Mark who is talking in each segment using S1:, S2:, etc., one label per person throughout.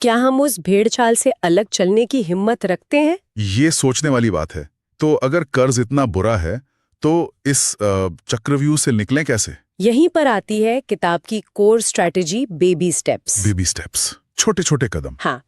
S1: क्या हम उस भेड़-चाल से अलग चलने की हिम्मत रखते हैं?
S2: ये सोचने वाली बात है। तो अगर कर्ज इतना बुरा है, तो इस चक्रव्यूह से निकलें कैसे?
S1: यहीं पर आती है किताब की core strategy baby steps.
S2: Baby steps, छोटे-छोटे कदम।
S1: हाँ,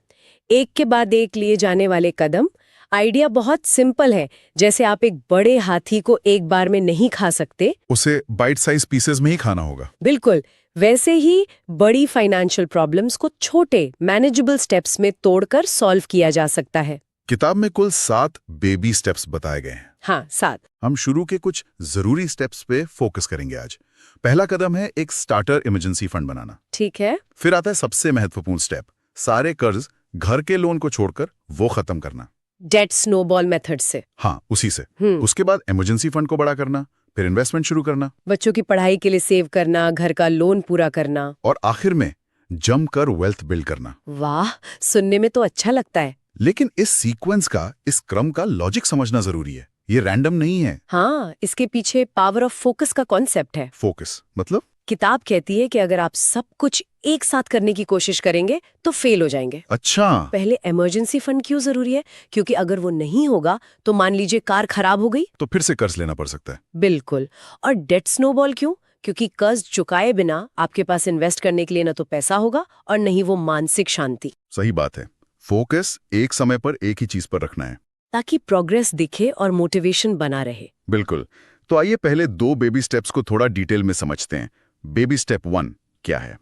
S1: एक के बाद एक लिए जाने वाले कदम। आइडिया बहुत सिंपल है, जैसे आप एक बड़े हाथी को एक बार में नहीं खा सकते।
S2: उसे बाइट साइज पीसेस में ही खाना होगा।
S1: बिल्कुल, वैसे ही बड़ी फाइनेंशियल प्रॉब्लम्स को छोटे मैनेजेबल स्टेप्स में तोड़कर सॉल्व किया जा सकता है।
S2: किताब में कुल 7 बेबी स्टेप्स बताए गए हैं।
S1: हाँ, 7।
S2: हम शुरू के कुछ जरूरी स्टेप्स पे फोकस करेंगे आज। पहला कदम है एक स्टार्टर इमरजेंसी फंड बनाना।
S1: ठीक है।
S2: फिर आता है सबसे महत्वपूर्ण स्टेप, सारे कर्ज, घर के लोन को छोड़कर वो खत्म करना।
S1: डेट स्नोबॉल मेथड से।
S2: हाँ, उसी से। उसके बाद इमरजेंसी फंड को बड़ा करना, फिर इन्वेस्टमेंट शुरू करना,
S1: बच्चों की पढ़ाई के लिए सेव करना, घर का लोन पूरा करना।
S2: और आखिर में जमकर वेल्थ बिल्ड करना।
S1: वाह, सुनने में तो अच्छा लगता है।
S2: लेकिन इस सीक्वेंस का, इस क्रम का लॉजिक समझना जरूरी है। ये रैंडम नहीं है।
S1: हाँ, इसके पीछे पावर ऑफ फोकस का कॉन्सेप्ट है।
S2: फोकस मतलब?
S1: किताब कहती है कि अगर आप सब कुछ एक साथ करने की कोशिश करेंगे तो फेल हो जाएंगे।
S2: अच्छा।
S1: पहले इमरजेंसी फंड क्यों जरूरी है? क्योंकि अगर वो नहीं होगा तो मान लीजिए कार खराब हो गई,
S2: तो फिर से कर्ज लेना पड़ सकता है।
S1: बिल्कुल। और डेट स्नोबॉल क्यों? क्योंकि कर्ज चुकाए बिना आपके पास इन्वेस्ट करने के लिए न तो पैसा होगा और न ही वो मानसिक शांति।
S2: सही बात है। फोकस एक समय पर एक ही चीज पर रखना है,
S1: ताकि प्रोग्रेस दिखे और मोटिवेशन बना रहे।
S2: बिल्कुल। तो आइए पहले 2 बेबी स्टेप्स को थोड़ा डिटेल में समझते हैं। बेबी स्टेप 1 क्या है?